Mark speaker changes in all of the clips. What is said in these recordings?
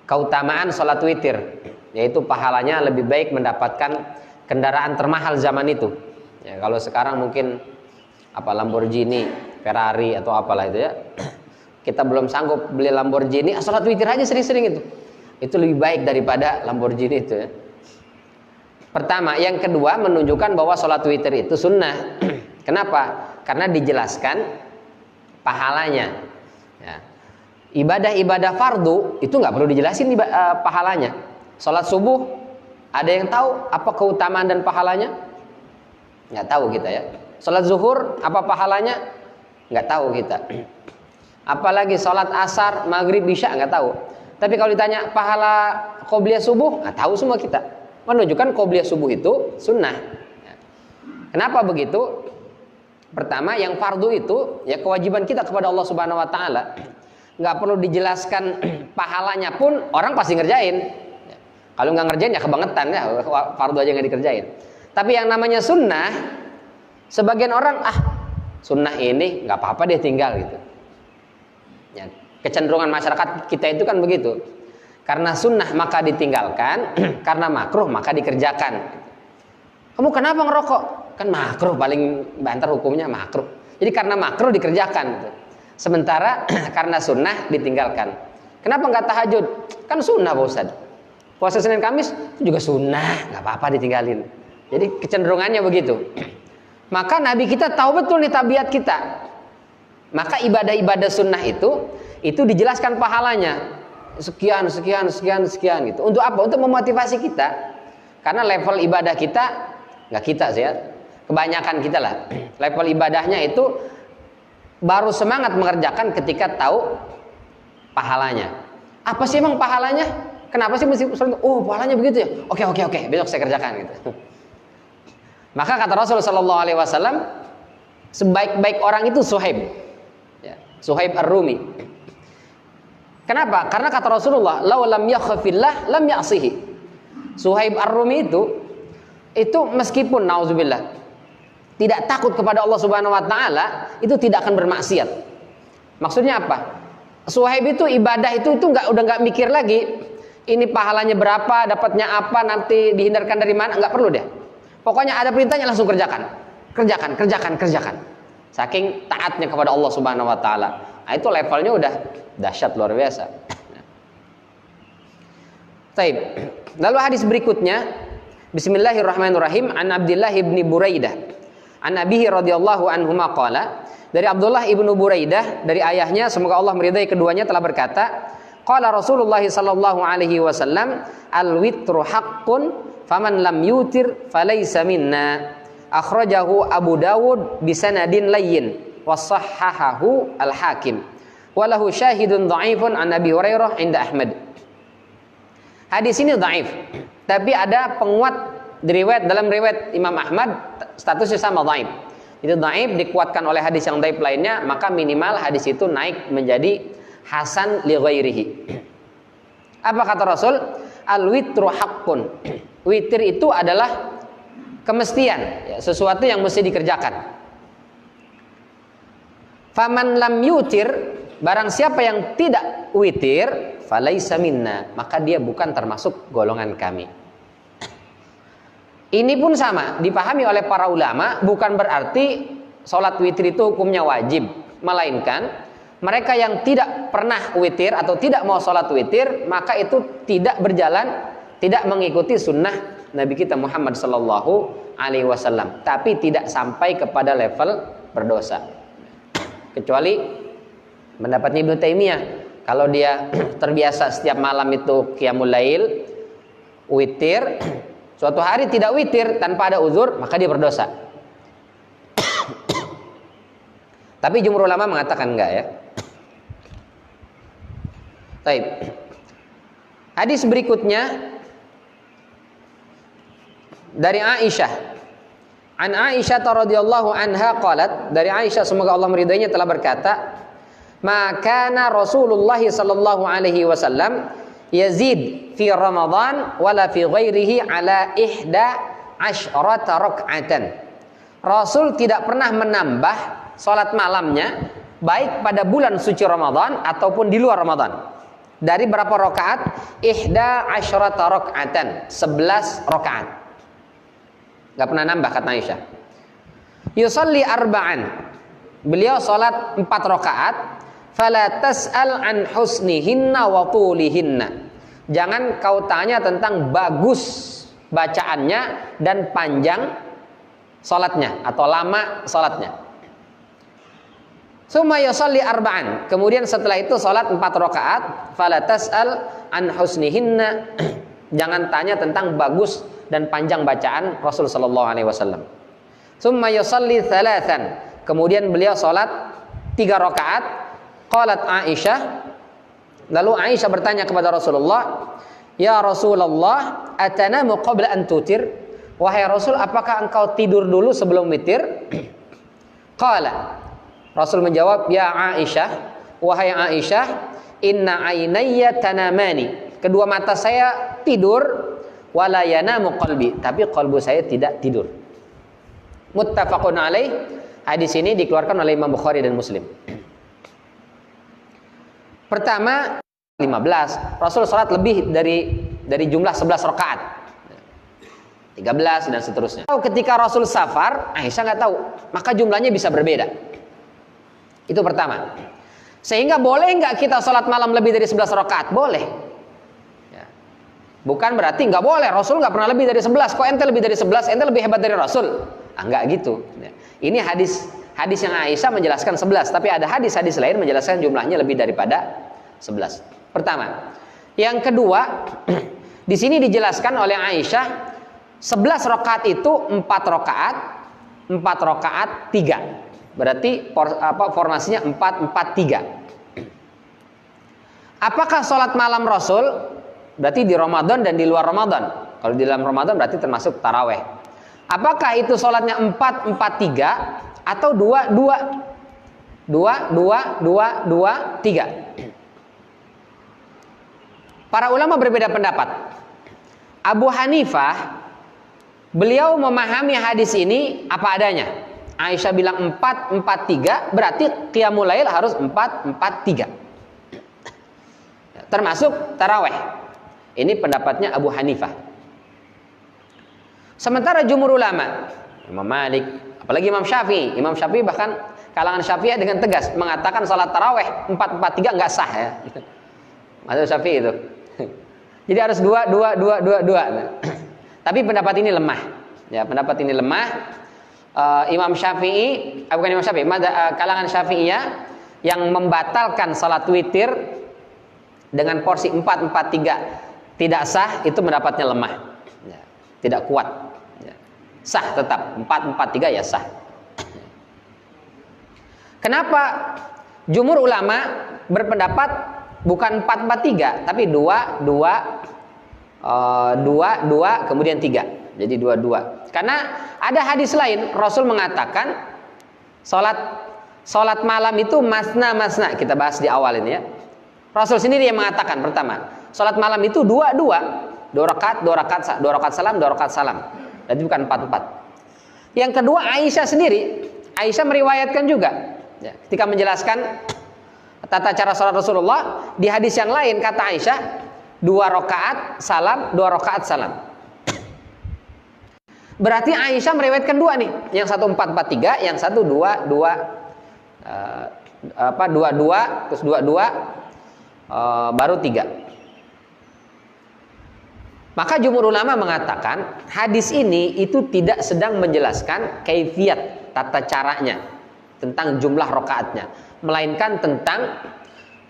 Speaker 1: keutamaan sholat witir, yaitu pahalanya lebih baik mendapatkan kendaraan termahal zaman itu. Ya, kalau sekarang mungkin apa Lamborghini, Ferrari atau apalah itu ya. Kita belum sanggup beli Lamborghini, sholat witir aja sering-sering itu. Itu lebih baik daripada Lamborghini itu ya. Pertama, yang kedua menunjukkan bahwa sholat witir itu sunnah. Kenapa? Karena dijelaskan pahalanya. Ya. Ibadah-ibadah fardu itu nggak perlu dijelasin pahalanya. Sholat subuh, ada yang tahu apa keutamaan dan pahalanya? Nggak tahu kita ya. Sholat zuhur, apa pahalanya? Nggak tahu kita. Apalagi sholat asar, maghrib, isya, nggak tahu. Tapi kalau ditanya pahala qobliyah subuh, nggak tahu semua kita. Menunjukkan qobliyah subuh itu sunnah. Kenapa begitu? Pertama, yang fardu itu ya kewajiban kita kepada Allah Subhanahu Wa Taala. Nggak perlu dijelaskan pahalanya pun orang pasti ngerjain. Kalau nggak ngerjain ya kebangetan ya, fardu aja nggak dikerjain. Tapi yang namanya sunnah, sebagian orang sunnah ini nggak apa-apa dia tinggal gitu. Ya, kecenderungan masyarakat kita itu kan begitu. Karena sunnah maka ditinggalkan, karena makruh maka dikerjakan. Kamu kenapa ngerokok? Kan makruh, paling banter hukumnya makruh. Jadi karena makruh dikerjakan. Gitu. Sementara karena sunnah ditinggalkan. Kenapa nggak tahajud? Kan sunnah Pak Ustadz. Puasa Senin Kamis itu juga sunnah, nggak apa-apa ditinggalin. Jadi kecenderungannya begitu. Maka Nabi kita tahu betul nih tabiat kita. Maka ibadah-ibadah sunnah itu dijelaskan pahalanya. Sekian gitu. Untuk apa? Untuk memotivasi kita. Karena level ibadah kita, nggak kita sih ya, kebanyakan kita lah. Level ibadahnya itu baru semangat mengerjakan ketika tahu pahalanya. Apa sih emang pahalanya? Kenapa sih mesti pahalanya begitu ya? Oke, besok saya kerjakan gitu. Maka kata Rasulullah sallallahu alaihi wasallam, sebaik-baik orang itu Suhaib. Ya, Suhaib Ar-Rumi. Kenapa? Karena kata Rasulullah, "Lau lam yakhafillah lam ya'sihi." Suhaib Ar-Rumi itu meskipun nauzubillah tidak takut kepada Allah Subhanahu wa taala, itu tidak akan bermaksiat. Maksudnya apa? Suhaib itu ibadah itu udah enggak mikir lagi ini pahalanya berapa, dapatnya apa, nanti dihindarkan dari mana, enggak perlu deh. Pokoknya ada perintahnya langsung kerjakan. Saking taatnya kepada Allah Subhanahu wa taala. Nah, itu levelnya udah dahsyat luar biasa. Baik. Lalu hadis berikutnya, Bismillahirrahmanirrahim, an Abdullah ibni Buraidah. An Abihi radhiyallahu anhu qala, dari Abdullah ibnu Buraidah dari ayahnya semoga Allah meridai keduanya telah berkata, qala Rasulullah sallallahu alaihi wasallam, al-witru haqqun faman lam yutir falaysa minna. Akhrajahu Abu Dawud bisanadin layyin wa sahhahahu al-Hakim. Walahu syahidun dha'ifun an Abi Hurairah inda Ahmad. Hadis ini dhaif, tapi ada penguat dalam riwayat Imam Ahmad statusnya sama dhaif. Itu dhaif dikuatkan oleh hadis yang dhaif lainnya, maka minimal hadis itu naik menjadi hasan li ghairihi. Apa kata Rasul? Al-witru haqqun. Witir itu adalah kemestian, ya, sesuatu yang mesti dikerjakan. Faman lam yutir, barang siapa yang tidak witir, falaisa minna, maka dia bukan termasuk golongan kami. Ini pun sama, dipahami oleh para ulama, bukan berarti sholat witir itu hukumnya wajib, melainkan mereka yang tidak pernah witir atau tidak mau sholat witir, maka itu tidak berjalan, tidak mengikuti sunnah Nabi kita Muhammad sallallahu alaihi wasallam, tapi tidak sampai kepada level berdosa. Kecuali pendapatnya Ibnu Taimiyah, kalau dia terbiasa setiap malam itu qiyamul lail, witir, suatu hari tidak witir tanpa ada uzur, maka dia berdosa. Tapi jumhur ulama mengatakan enggak ya. Baik. Hadis berikutnya dari Aisyah. An Aisyah radhiyallahu anha qalat, dari Aisyah semoga Allah meridainya telah berkata, "Ma kana Rasulullah sallallahu alaihi wasallam yazid fi Ramadan wala fi ghairihi ala 11 rak'atan." Rasul tidak pernah menambah salat malamnya baik pada bulan suci Ramadan ataupun di luar Ramadan. Dari berapa rakaat? Ihda asyrata raka'atan, 11 rakaat. Enggak pernah nambah kata Aisyah. Yusalli arba'an. Beliau salat 4 rakaat. Fala tas'al an husnihinna wa tulihinna. Jangan kau tanya tentang bagus bacaannya dan panjang salatnya atau lama salatnya. Summa yusalli arba'an. Kemudian setelah itu salat 4 rakaat. Fala tas'al an husnihinna. Jangan tanya tentang bagus dan panjang bacaan Rasul sallallahu alaihi wasallam. Summa yusalli thalathan. Kemudian beliau salat 3 rakaat. Qalat Aisyah. Lalu Aisyah bertanya kepada Rasulullah, "Ya Rasulullah, atanamu qabla an tutir?" Wahai Rasul, apakah engkau tidur dulu sebelum witir? Qala. Rasul menjawab, "Ya Aisyah, wahai Aisyah, inna ainayya tanamani." Kedua mata saya tidur, wala yanamu qalbi, tapi qalbu saya tidak tidur. Muttafaqun alaih. Hadis ini dikeluarkan oleh Imam Bukhari dan Muslim. Pertama, 15. Rasul salat lebih dari jumlah 11 rakaat. 13 dan seterusnya. Ketika Rasul safar, Aisyah nggak tahu, maka jumlahnya bisa berbeda. Itu pertama. Sehingga boleh nggak kita salat malam lebih dari 11 rakaat? Boleh. Ya. Bukan berarti nggak boleh. Rasul nggak pernah lebih dari 11. Kok ente lebih dari 11? Ente lebih hebat dari Rasul? Nggak gitu. Ya. Ini hadis yang Aisyah menjelaskan 11, tapi ada hadis-hadis lain menjelaskan jumlahnya lebih daripada 11. Pertama. Yang kedua, di sini dijelaskan oleh Aisyah 11 rakaat itu 4 rakaat, 4 rakaat 3. Berarti formasinya 4-4-3. Apakah sholat malam Rasul? Berarti di Ramadan dan di luar Ramadan. Kalau di dalam Ramadan berarti termasuk taraweh. Apakah itu sholatnya 4-4-3 atau 2-2-2-2-2-3? Para ulama berbeda pendapat. Abu Hanifah, beliau memahami hadis ini apa adanya. Aisyah bilang 4-4-3, berarti qiyamul lail harus 4-4-3. Termasuk taraweh. Ini pendapatnya Abu Hanifah. Sementara jumhur ulama, Imam Malik, apalagi Imam Syafi'i. Imam Syafi'i bahkan kalangan Syafi'i dengan tegas mengatakan salat taraweh 4-4-3 enggak sah ya. Mazhab Syafi'i itu. Jadi harus 2-2-2-2-2. Tapi pendapat ini lemah. Ya, pendapat ini lemah. Imam Syafi'i, bukan Imam Syafi'i, kalangan Syafi'iyah yang membatalkan salat witir dengan porsi 4-4-3 tidak sah, itu pendapatnya lemah. Ya, tidak kuat. Ya. Sah tetap 4-4-3 ya sah. Kenapa jumhur ulama berpendapat bukan 4-4-3 tapi 2-2 kemudian 3. Jadi 2-2. Karena ada hadis lain Rasul mengatakan salat malam itu masna. Kita bahas di awal ini ya. Rasul sendiri yang mengatakan pertama, salat malam itu 2-2, 2 rakaat salam, 2 rakaat salam. Jadi bukan 4-4. Yang kedua Aisyah sendiri, Aisyah meriwayatkan juga ya, ketika menjelaskan tata cara salat Rasulullah di hadis yang lain kata Aisyah 2 rakaat salam, 2 rakaat salam. Berarti Aisyah meriwayatkan 2 nih, yang satu 4-4-3, yang satu 2-2 terus 2-2 baru 3. Maka jumhur ulama mengatakan hadis ini itu tidak sedang menjelaskan kaifiyat tata caranya tentang jumlah rakaatnya, melainkan tentang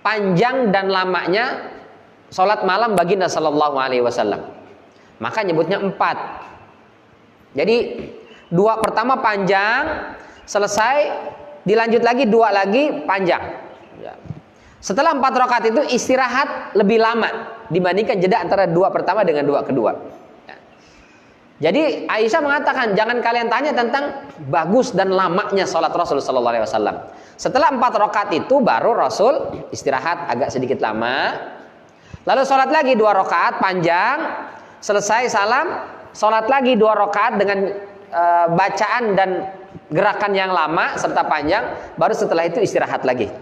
Speaker 1: panjang dan lamanya salat malam baginda sallallahu alaihi wasallam. Maka nyebutnya 4. Jadi 2 pertama panjang, selesai, dilanjut lagi 2 lagi panjang. Setelah 4 rakaat itu istirahat lebih lama dibandingkan jeda antara 2 pertama dengan 2 kedua. Jadi Aisyah mengatakan jangan kalian tanya tentang bagus dan lamanya salat Rasul sallallahu alaihi wasallam. Setelah 4 rakaat itu baru Rasul istirahat agak sedikit lama. Lalu salat lagi 2 rakaat panjang, selesai salam, salat lagi 2 rakaat dengan bacaan dan gerakan yang lama serta panjang, baru setelah itu istirahat lagi.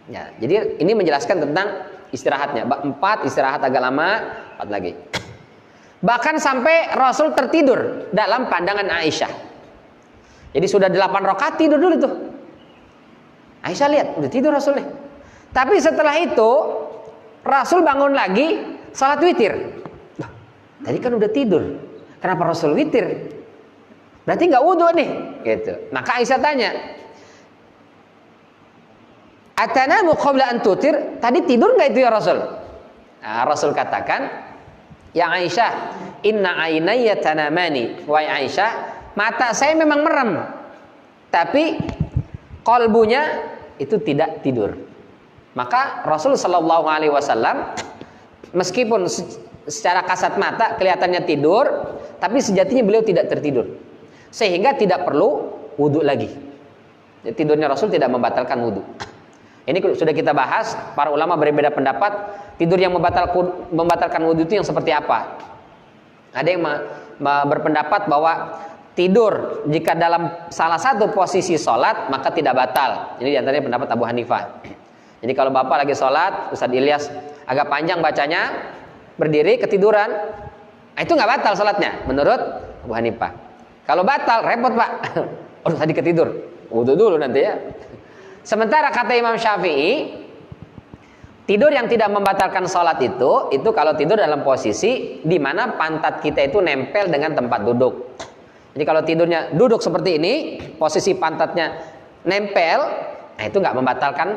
Speaker 1: Ya, jadi ini menjelaskan tentang istirahatnya. 4 istirahat agak lama, 4 lagi. Bahkan sampai Rasul tertidur dalam pandangan Aisyah. Jadi sudah 8 rakaat tidur dulu tuh. Aisyah lihat, udah tidur Rasul nih. Tapi setelah itu Rasul bangun lagi salat witir. Loh, tadi kan udah tidur. Kenapa Rasul witir? Berarti nggak wudhu nih, gitu. Maka Aisyah tanya, atanamu qabla an tutir? Tadi tidur nggak itu ya Rasul? Nah, Rasul katakan, ya Aisyah, inna ainayya tanamani. Wahai Aisyah, mata saya memang merem, tapi qalbunya itu tidak tidur. Maka Rasul Shallallahu Alaihi Wasallam meskipun secara kasat mata kelihatannya tidur, tapi sejatinya beliau tidak tertidur, sehingga tidak perlu wudhu lagi. Tidurnya Rasul tidak membatalkan wudhu. Ini sudah kita bahas. Para ulama berbeda pendapat. Tidur yang membatalkan wudhu itu yang seperti apa? Ada yang berpendapat bahwa tidur jika dalam salah satu posisi sholat maka tidak batal. Ini diantaranya pendapat Abu Hanifah. Jadi kalau bapak lagi sholat, Ustaz Ilyas agak panjang bacanya, berdiri ketiduran, itu nggak batal sholatnya menurut Abu Hanifah. Kalau batal repot pak. Oh tadi ketidur, wudhu dulu nanti ya. Sementara kata Imam Syafi'i, tidur yang tidak membatalkan sholat itu kalau tidur dalam posisi di mana pantat kita itu nempel dengan tempat duduk. Jadi kalau tidurnya duduk seperti ini, posisi pantatnya nempel, nah itu nggak membatalkan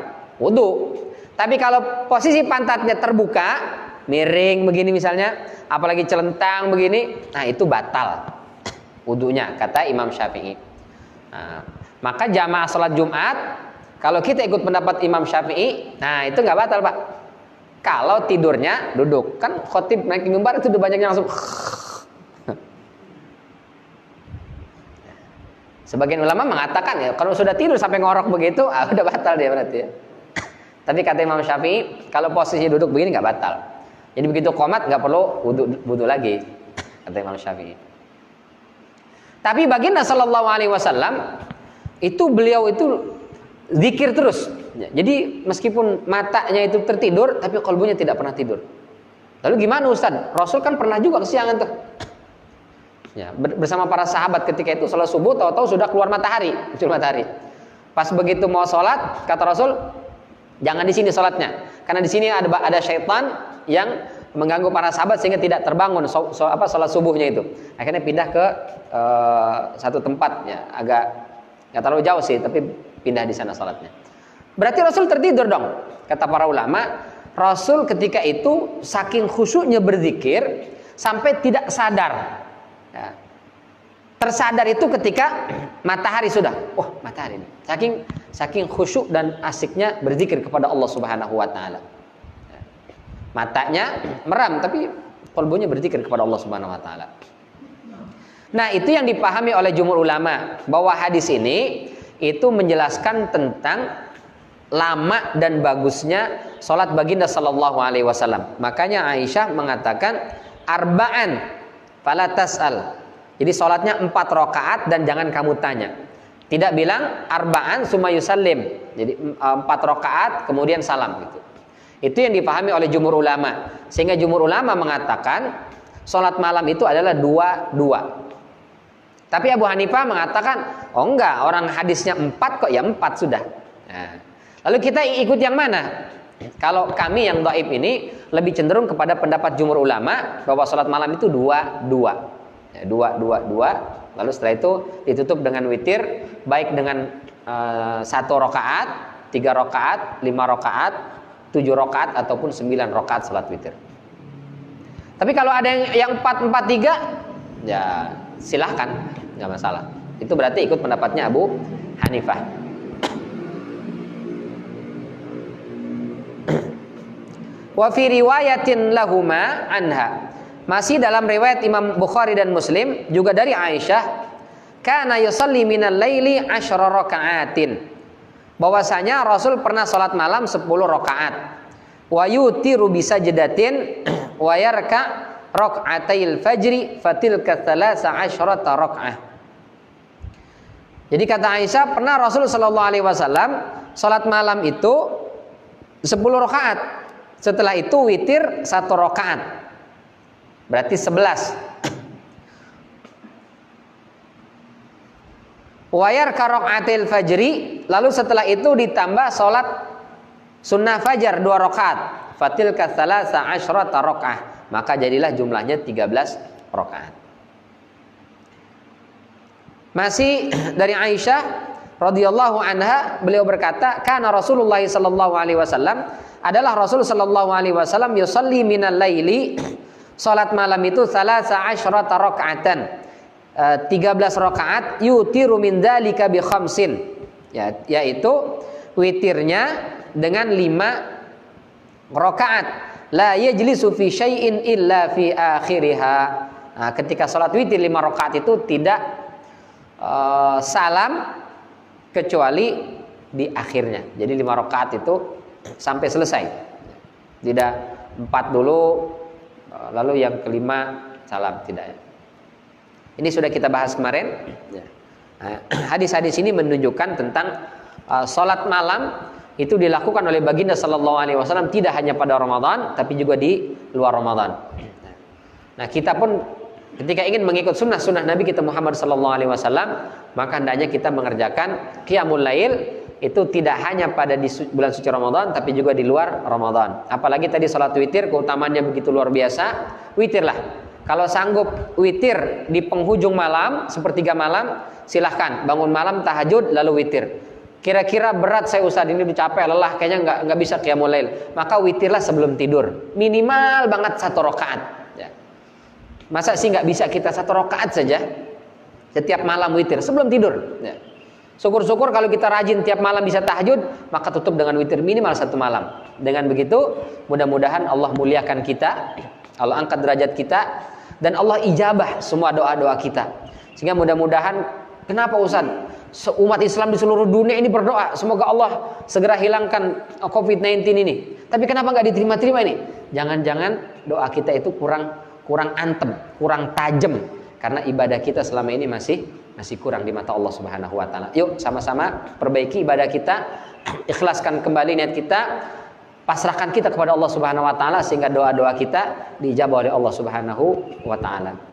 Speaker 1: wudhu. Tapi kalau posisi pantatnya terbuka, miring begini misalnya, apalagi celentang begini, nah itu batal wudhunya, kata Imam Syafi'i. Nah, maka jamaah sholat Jumat, kalau kita ikut pendapat Imam Syafi'i, nah itu nggak batal pak. Kalau tidurnya duduk, kan khotib naik mimbar itu udah banyak yang langsung. Sebagian ulama mengatakan ya kalau sudah tidur sampai ngorok begitu, udah batal dia berarti ya. Tapi kata Imam Syafi'i, kalau posisi duduk begini nggak batal. Jadi begitu qomat nggak perlu wudhu lagi, kata Imam Syafi'i. Tapi baginda Sallallahu Alaihi Wasallam itu beliau itu zikir terus. Jadi meskipun matanya itu tertidur, tapi kalbunya tidak pernah tidur. Lalu gimana Ustaz? Rasul kan pernah juga kesiangan tuh. Ya, bersama para sahabat ketika itu sholat subuh, tahu-tahu sudah keluar matahari, muncul matahari. Pas begitu mau sholat, kata Rasul, jangan di sini sholatnya, karena di sini ada syaitan yang mengganggu para sahabat sehingga tidak terbangun sholat subuhnya itu. Akhirnya pindah ke satu tempat, ya, agak nggak terlalu jauh sih, tapi pindah di sana sholatnya. Berarti Rasul tertidur dong, kata para ulama. Rasul ketika itu saking khusyuknya berzikir sampai tidak sadar. Ya. Tersadar itu ketika matahari sudah, matahari ini. Saking khusyuk dan asiknya berzikir kepada Allah Subhanahu wa taala. Ya. Matanya meram tapi qalbunya berzikir kepada Allah Subhanahu wa taala. Nah, itu yang dipahami oleh jumhur ulama bahwa hadis ini itu menjelaskan tentang lama dan bagusnya salat baginda sallallahu alaihi wasallam. Makanya Aisyah mengatakan arba'an fala tas'al. Jadi sholatnya 4 rakaat dan jangan kamu tanya. Tidak bilang arba'an summa yusallim. Jadi 4 rakaat kemudian salam gitu. Itu yang dipahami oleh jumhur ulama. Sehingga jumhur ulama mengatakan sholat malam itu adalah 2. Tapi Abu Hanifah mengatakan, oh enggak, orang hadisnya 4 kok, ya 4 sudah. Nah, lalu kita ikut yang mana? Kalau kami yang dhaif ini lebih cenderung kepada pendapat jumhur ulama bahwa sholat malam itu 2. Ya, 2. Lalu setelah itu ditutup dengan witir, baik dengan 1 rakaat, 3 rakaat, 5 rakaat, 7 rakaat ataupun 9 rakaat salat witir. Tapi kalau ada yang 4-4-3, ya silahkan, nggak masalah. Itu berarti ikut pendapatnya Abu Hanifah. Wa fi riwayatin lahuma anha, masih dalam riwayat Imam Bukhari dan Muslim juga dari Aisyah, kana yusalli minal laili 10 raka'atin, bahwasanya Rasul pernah salat malam 10 rakaat, wa yutiru bisajdatin wa yarka raka'atil fajri fatilka 13 raka'ah. Jadi kata Aisyah, pernah Rasul sallallahu alaihi wasallam salat malam itu 10 rakaat. Setelah itu witir 1 rakaat. Berarti 11. Wayar karokaatil fajri, lalu setelah itu ditambah sholat sunnah fajar 2 rakaat. Fatil katsalasa asyrata rakaah, maka jadilah jumlahnya 13 rakaat. Masih dari Aisyah radhiyallahu anha, beliau berkata, kana Rasulullah sallallahu alaihi wasallam, adalah Rasul sallallahu alaihi wasallam yusalli minal laili, salat malam itu 13 rakaatan, 13 rakaat, yutiru min dzalika bi khamsin, yaitu witirnya dengan 5 rakaat, la yajlisu fi syai'in illa fi akhiriha. Nah, ketika salat witir 5 rakaat itu tidak salam kecuali di akhirnya. Jadi 5 rakaat itu sampai selesai. Tidak 4 dulu lalu yang kelima salam, tidak ya. Ini sudah kita bahas kemarin. Hadis-hadis ini menunjukkan tentang salat malam itu dilakukan oleh baginda sallallahu alaihi wasallam tidak hanya pada Ramadan tapi juga di luar Ramadan. Nah, kita pun ketika ingin mengikut sunnah Nabi kita Muhammad sallallahu alaihi wasallam, maka hendaknya kita mengerjakan qiyamul lail itu tidak hanya pada di bulan suci Ramadan tapi juga di luar Ramadan. Apalagi tadi salat witir keutamaannya begitu luar biasa. Witirlah. Kalau sanggup witir di penghujung malam, sepertiga malam, silahkan bangun malam tahajud lalu witir. Kira-kira berat saya Ustaz, ini udah capek, lelah, kayaknya nggak bisa qiyamul lail. Maka witirlah sebelum tidur. Minimal banget 1 rakaat. Masa sih nggak bisa kita 1 rakaat saja setiap malam witir sebelum tidur? Ya. Syukur-syukur kalau kita rajin tiap malam bisa tahajud, maka tutup dengan witir minimal 1 malam. Dengan begitu, mudah-mudahan Allah muliakan kita, Allah angkat derajat kita, dan Allah ijabah semua doa-doa kita. Sehingga mudah-mudahan, kenapa Ustaz? Umat Islam di seluruh dunia ini berdoa, semoga Allah segera hilangkan COVID-19 ini. Tapi kenapa nggak diterima-terima ini? Jangan-jangan doa kita itu kurang antem, kurang tajam, karena ibadah kita selama ini masih kurang di mata Allah Subhanahu wa taala. Yuk sama-sama perbaiki ibadah kita, ikhlaskan kembali niat kita, pasrahkan kita kepada Allah Subhanahu wa taala sehingga doa-doa kita diijabah oleh Allah Subhanahu wa taala.